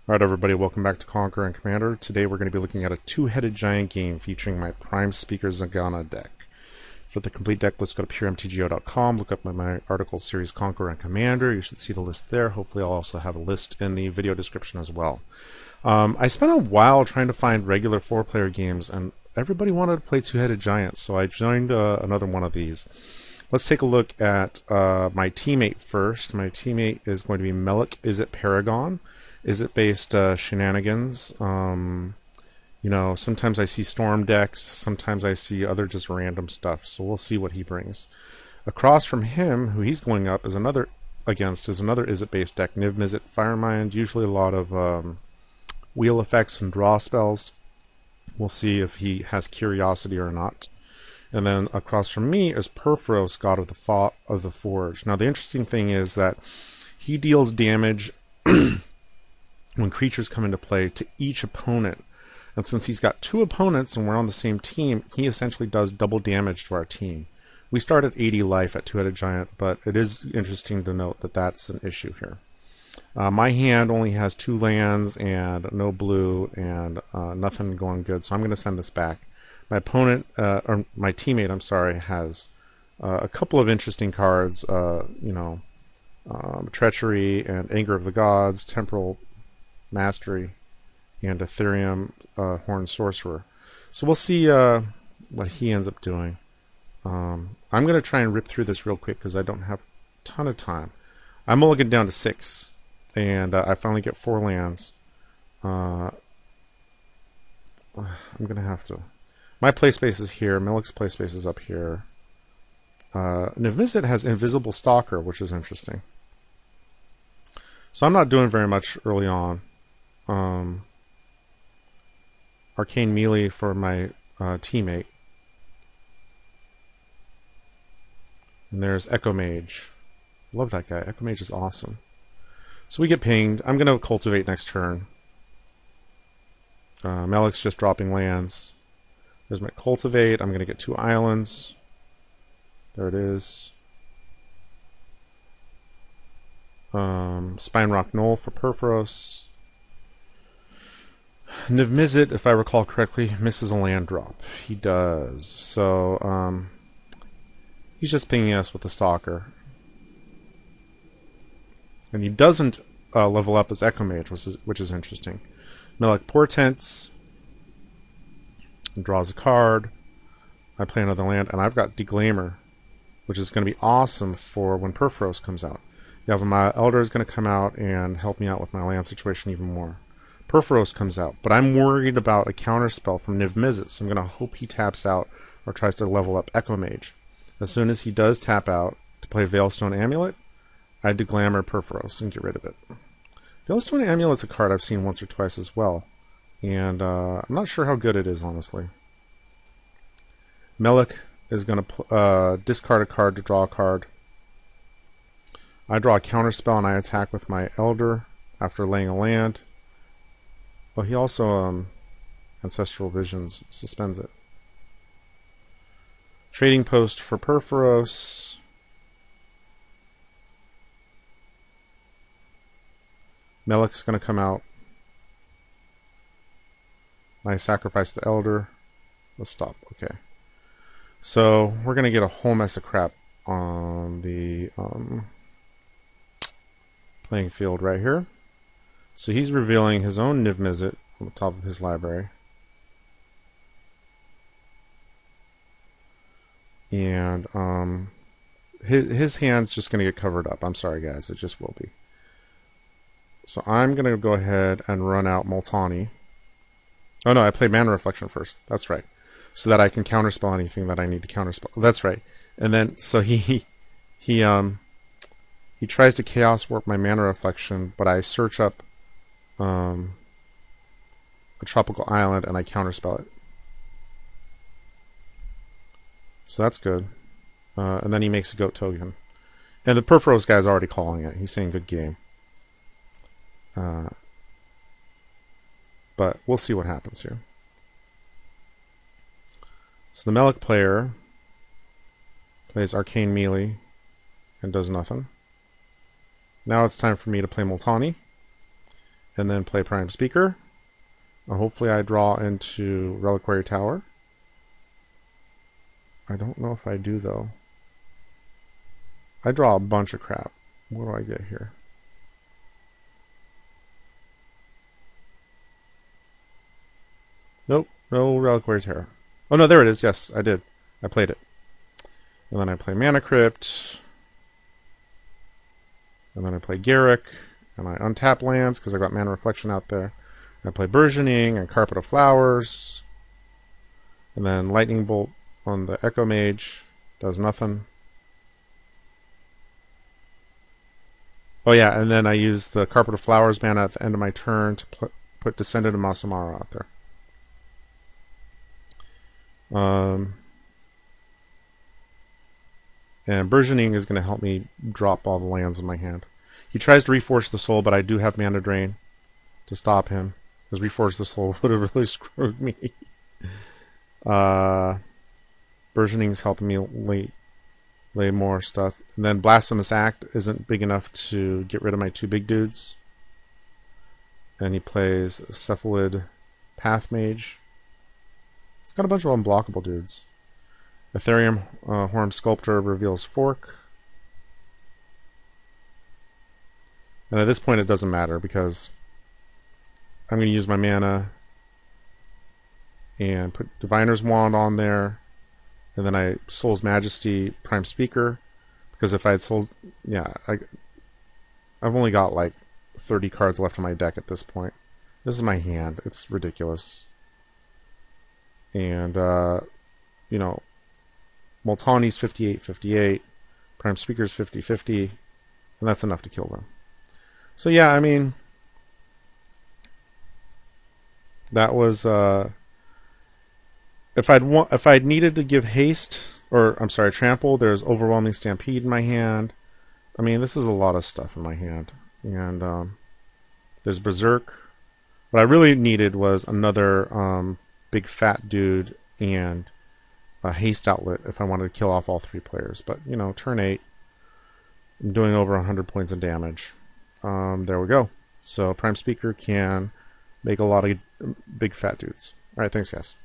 Alright everybody, welcome back to Conqueror and Commander. Today we're going to be looking at a two-headed giant game featuring my Prime Speaker Zegana deck. For the complete deck list, go to puremtgo.com, look up my article series Conqueror and Commander. You should see the list there. Hopefully I'll also have a list in the video description as well. I spent a while trying to find regular four-player games, and everybody wanted to play two-headed giants, so I joined another one of these. Let's take a look at my teammate first. My teammate is going to be Melek, Izzet Paragon. Izzet based shenanigans. You know, sometimes I see storm decks, sometimes I see other just random stuff, so we'll see what he brings. Across from him, who he's going up is another Izzet based deck, Niv-Mizzet, Firemind, usually a lot of wheel effects and draw spells. We'll see if he has curiosity or not. And then across from me is Purphoros, god of the Forge. Now the interesting thing is that he deals damage when creatures come into play to each opponent. And since he's got two opponents and we're on the same team, he essentially does double damage to our team. We start at 80 life at two-headed giant, but it is interesting to note that that's an issue here. My hand only has 2 lands and no blue and nothing going good, so I'm going to send this back. My opponent, or my teammate, I'm sorry, has a couple of interesting cards, Treachery and Anger of the Gods, Temporal Mastery, and Ethereum Horned Sorcerer. So we'll see what he ends up doing. I'm going to try and rip through this real quick because I don't have a ton of time. I'm mulligan down to 6, and I finally get 4 lands. I'm going to have to... My play space is here. Melek's play space is up here. Niv-Mizzet has Invisible Stalker, which is interesting. So I'm not doing very much early on. Arcane Melee for my teammate. And there's Echo Mage. Love that guy. Echo Mage is awesome. So we get pinged. I'm going to cultivate next turn. Melek's just dropping lands. There's my cultivate. I'm going to get 2 islands. There it is. Spine Rock Knoll for Purphoros. Niv-Mizzet, if I recall correctly, misses a land drop. He does. So, he's just pinging us with the Stalker. And he doesn't level up as Echo Mage, which is interesting. Melek Portents. And draws a card. I play another land, and I've got Deglamer, which is going to be awesome for when Purphoros comes out. You have my Elder is going to come out and help me out with my land situation even more. Purphoros comes out, but I'm worried about a counterspell from Niv-Mizzet, so I'm going to hope he taps out or tries to level up Echo Mage. As soon as he does tap out to play Veilstone Amulet, I Deglamer Purphoros and get rid of it. Veilstone Amulet's a card I've seen once or twice as well, and I'm not sure how good it is, honestly. Melek is going to discard a card to draw a card. I draw a counterspell and I attack with my Elder after laying a land. Well, he also, Ancestral Visions, suspends it. Trading Post for Purphoros. Melek's going to come out. I sacrifice the Elder. Let's stop. Okay. So, we're going to get a whole mess of crap on the playing field right here. So he's revealing his own Niv-Mizzet on the top of his library. And his hand's just going to get covered up. I'm sorry, guys. It just will be. So I'm going to go ahead and run out Multani. Oh, no, I played Mana Reflection first. That's right. So that I can counterspell anything that I need to counterspell. That's right. And then, so he tries to Chaos Warp my Mana Reflection, but I search up a tropical island and I counterspell it. So that's good. And then he makes a goat token. And the Purphoros guy's already calling it. He's saying good game. But we'll see what happens here. So the Melek player plays Arcane Melee and does nothing. Now it's time for me to play Multani. and then play Prime Speaker. Hopefully I draw into Reliquary Tower. I don't know if I do, though. I draw a bunch of crap. What do I get here? Nope, no Reliquary Tower. Oh no, there it is. Yes, I did. I played it. And then I play Mana Crypt. And then I play Garruk. And I untap lands because I got Mana Reflection out there. And I play Burgeoning and Carpet of Flowers. And then Lightning Bolt on the Echo Mage. Does nothing. Oh yeah, and then I use the Carpet of Flowers mana at the end of my turn to put Descendant of Masamara out there. And Burgeoning is going to help me drop all the lands in my hand. He tries to Reforge the Soul, but I do have Mana Drain to stop him. Because Reforge the Soul would have really screwed me. Burgeoning is helping me lay more stuff. And then Blasphemous Act isn't big enough to get rid of my two big dudes. And he plays Cephalid Path Mage. It's got a bunch of unblockable dudes. Ethereum Horn Sculptor reveals Fork. And at this point it doesn't matter because I'm going to use my mana and put Diviner's Wand on there. And then I Soul's Majesty Prime Speaker. Because if I had Soul... Yeah, I've only got like 30 cards left in my deck at this point. This is my hand. It's ridiculous. And, you know, Multani's 58-58, Prime Speaker's 50-50, and that's enough to kill them. So yeah, I mean, that was if I'd needed to give haste, or I'm sorry, trample, there's Overwhelming Stampede in my hand. I mean, this is a lot of stuff in my hand, and there's Berserk. What I really needed was another big fat dude and a haste outlet if I wanted to kill off all three players. But, you know, turn 8, I'm doing over 100 points of damage. There we go. So Prime Speaker can make a lot of big fat dudes. Alright, thanks guys.